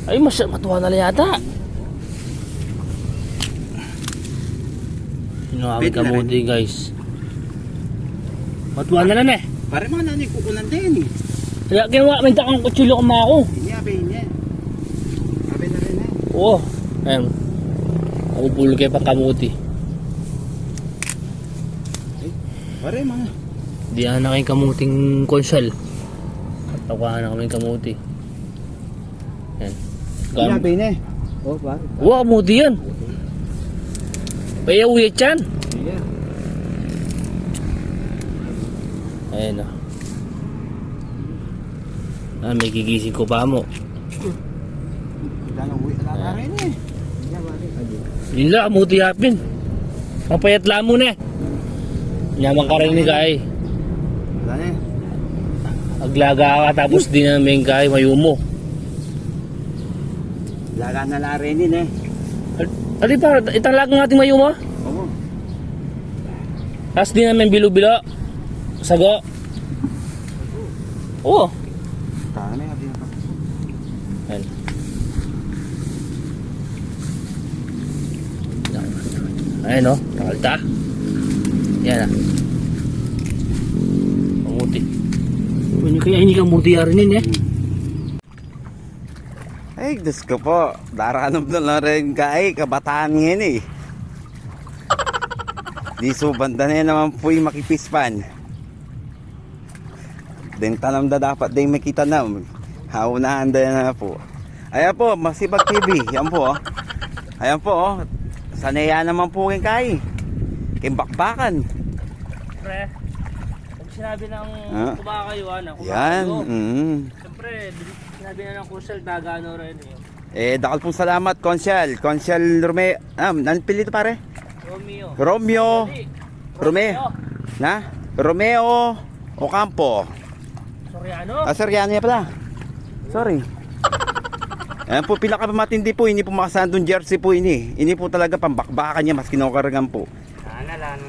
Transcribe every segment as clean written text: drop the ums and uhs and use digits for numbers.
Ay, matuwa na lang yata. Sinawagin kamuti guys. Matuwa na lang eh. Pare mga nanay kukunan din. Kaya ginawa, may takang kutsilyo kumako. Ini abe niya. Abe na rin eh. Oo. Ayun. Ako pulo kayo pa kamuti. Pare mga. Di na kayong kamuting konsal. At tawahan na kami kamuti. Yan. Ini abe niya. Oh, pare. Wow, kamuti yan. Paya uyat yan. Iya. Ayan o. Ah, may gigising ko pa mo. Dala uwi na rin eh. Yun lang, kamuti yapin. Mapayat lang mo na. Nyaman ka rin ni Kai. Wala na eh. Aglaga ka tapos di namin Kai, mayumo. Laga na la rin eh. Ali pa, italag ng ating mayumo. Oo. Tapos di namin bilo-bilo. Sago. Oo. Tama na yung pa. Ayan. Ayan o, nakalta. Yan ah. Kamuti. Kaya hindi kamuti yarinin eh. Ay, Diyos ko po. Daranap na lang rin kay kabataan ngayon eh. Di subanda na naman po yung makipispan. Din tanam da dapat din makita na. Haunahan na po. Ayan po, Masipag TV. Yan po. Ayan po. Sanaya naman po kay Kimbakbakan. Pre, pag sinabi ng kumakayuan na Yan. siyempre, sinabi na ng kusal, tagano rin Dakal pong salamat, Consyal. Consyal Romeo. Nan pili ito pare? Romeo. Romeo Ocampo. Soriano. Soriano niya pala. Sorry. Ayan po, pila ka pa matindi po. Ini po makasandong jersey po ini. Ini po talaga pambakbakan niya, mas kinokaragan po. Lanang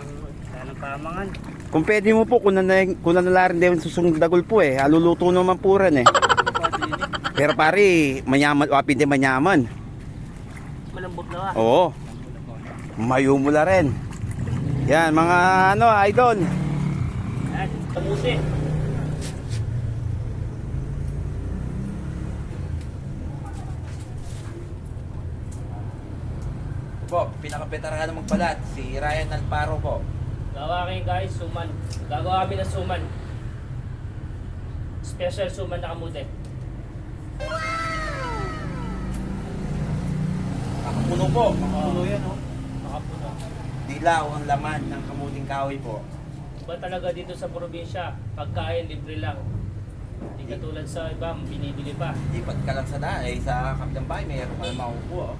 pamangan. Kung pwede mo po, kung nanalarin din susung dagol po eh. Haluluto naman po rin eh. Pero pare, manyaman, wapin din manyaman. Malambot na ba? Oo. Mayumula rin. Yan, mga idol. Yan, kamuti. Po, pinaka-veterano na magbalat, si Ryan Alparo po. Gawa kayo guys, suman. Gagawa kami ng suman. Special suman na kamuti. Makapuno po, makapuno yan oh. Makapuno. Dilaw ang laman ng kamuting kahoy po. Iba talaga dito sa probinsya, pagkain libre lang. Hindi katulad sa iba, binibili pa. Ipat ka lang sa daan, sa kabilang bahay, mayroon ka lang makukuha oh.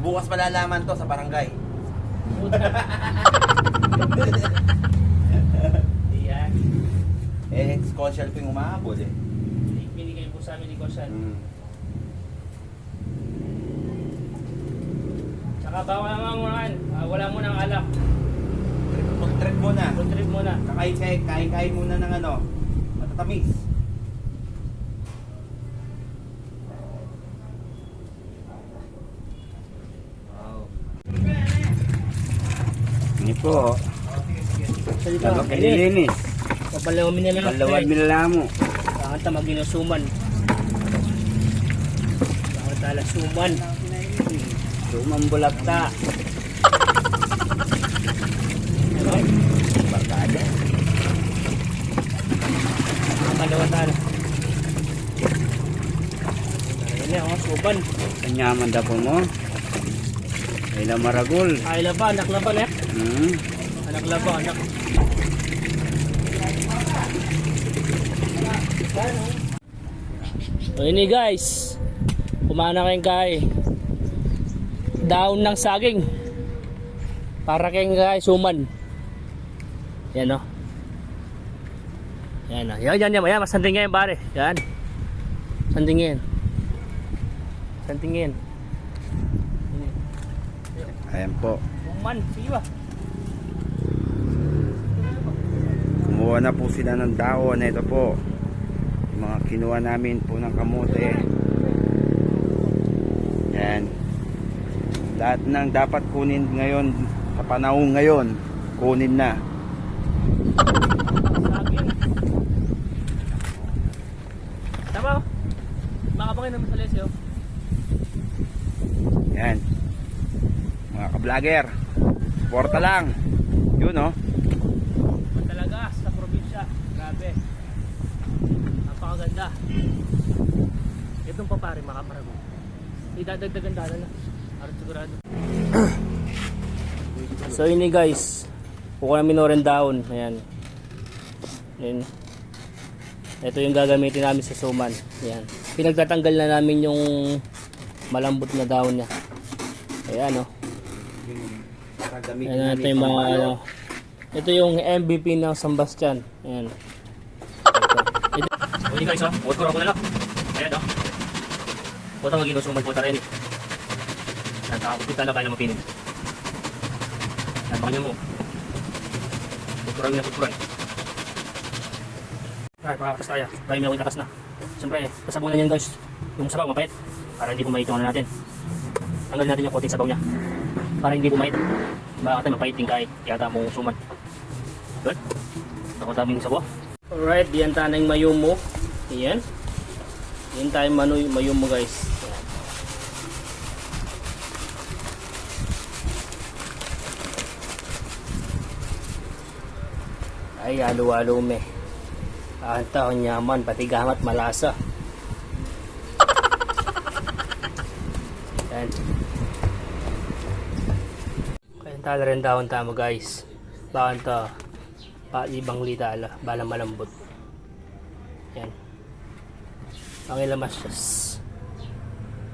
Bukas malalaman to sa barangay. Iyan. Consyal po yung umahabol eh. Binigay po sa amin ni Kosan. Saka bawal naman, wala mo nang alak. Trip muna. Road trip muna. Kain muna ng matatamis. Ini po. Dapat kalilinis. Kapalawamin na lang. Palawan milamo. Kakanta maginusuman. Kakanta suman. Sumang bulagta. Barkada. Kapalawan na. Ayan yan, suman. Kanyaman da po mo. Ay na maragol. Ay laba, anak laban eh. Anak laba, anak. So ini guys, kumain na kayong kay daon ng saging para kayong kay suman. Yan o. Yan o. Yan. Masanding yan pare. Yan. Sandingin. Sandingin. Ayan po. Suman. Sige ba? Kumuha na po sila ng dahon. Ito po. mga kinuha namin po ng kamote. Yan. Lahat ng dapat kunin ngayon sa panahon ngayon, kunin na. Saging. Tama. Makapangin naman sa lesyo. Yan. Mga ka-vlogger, porta lang. Yun oh. Talaga sa probinsya. Grabe. Napakaganda. Itong pa pare makaparago. Idadagdagan dala na. Arat sigurado. So ini guys. Kukuha namin oren down. Ayan. Ayan. Ito yung gagamitin namin sa suman. Ayan. Pinagtatanggal na namin yung malambot na daon niya. Ayan o. Ayan, ito yung mga ano. Ito yung MVP ng San Bastian. Ayan. Ito guys o. Huwag ko na lang. Ayan o. Huwag ang ginusuman po tayo rin. Nakakapit talaga kayo na mapinig. Ayan, baka niyo mo. Putpuran na putpuran. Ay, pakakas tayo. Tayo may ako'y takas na. Siyempre, kasabunan yan guys. Yung sabaw mapait. Para hindi pumayit yung ano natin. Tanggalin natin yung konting sabaw niya. Para hindi pumayit. Baka tayo mapait din kahit yata mong suman. Good. Ako daming sabaw. Alright, diyan tanay mayumo. Ayan. Diyan tayo mayumo guys. Ay, halo-halo me. Ang taon nyaman, pati gamat malasa. Yan. Kaya tala rin daon tamo guys. Bakan to. Ibang litala. Balang malambot. Yan. Ang ilamas siya.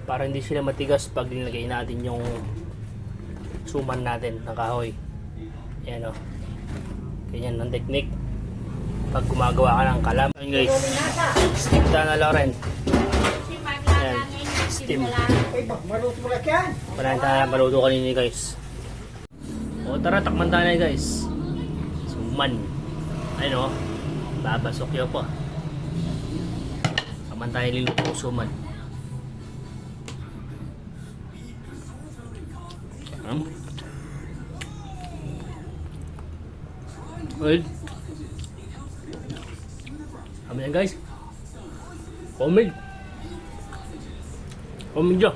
Para hindi sila matigas pag nilagay natin yung suman natin ng kahoy. Yan o. Ganyan ang technique pag gumagawa ka ng kalam. Ayun guys, steam na Loren. Ayan, steam. Wala na maluto kanina guys. O tara, takman tayo guys. Suman. Ayun o, babasok yun po. Takman tayo niluto suman. Well, kami yan guys. Homemade. Homemade siya.